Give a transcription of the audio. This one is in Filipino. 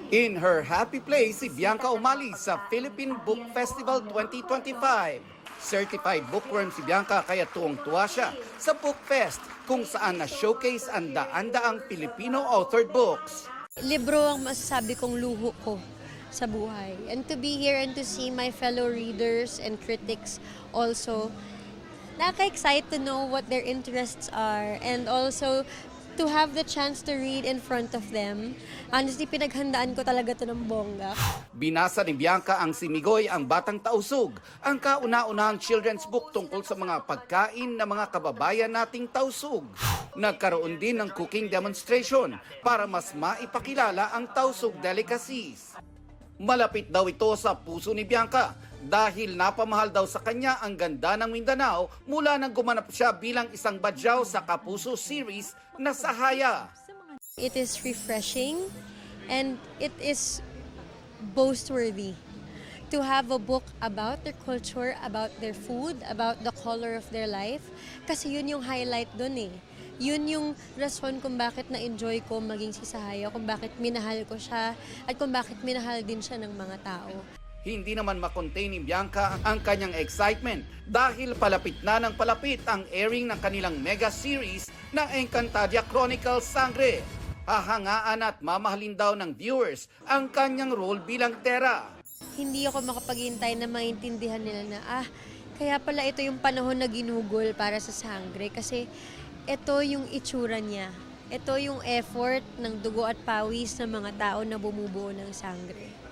In her happy place, si Bianca umali sa Philippine Book Festival 2025. Certified bookworm si Bianca kaya tuwang-tuwa siya sa Book Fest kung saan na-showcase ang daan-daang Filipino authored books. Libro ang masasabi kong luho ko sa buhay. And to be here and to see my fellow readers and critics also, nakaka-excite to know what their interests are and also to have the chance to read in front of them. Honestly, pinaghandaan ko talaga to ng bongga. Binasa ni Bianca ang Simigoy, ang Batang Tausug, ang kauna-unahang children's book tungkol sa mga pagkain ng mga kababayan nating Tausug. Nagkaroon din ng cooking demonstration para mas maipakilala ang Tausug delicacies. Malapit daw ito sa puso ni Bianca dahil napamahal daw sa kanya ang ganda ng Mindanao mula nang gumanap siya bilang isang badyaw sa Kapuso series na Sahaya. It is refreshing and it is boastworthy to have a book about their culture, about their food, about the color of their life. Kasi yun yung highlight dun eh. Yun yung rason kung bakit na-enjoy ko maging si Sahaya, kung bakit minahal ko siya, at kung bakit minahal din siya ng mga tao. Hindi naman makontain ni Bianca ang kanyang excitement dahil palapit na ng palapit ang airing ng kanilang mega series na Encantadia Chronicles Sangre. Hahangaan at mamahalin daw ng viewers ang kanyang role bilang Terra. Hindi ako makapaghintay na maintindihan nila na, kaya pala ito yung panahon na ginugol para sa Sangre kasi ito yung itsura niya. Ito yung effort ng dugo at pawis ng mga tao na bumubuo ng Sangre.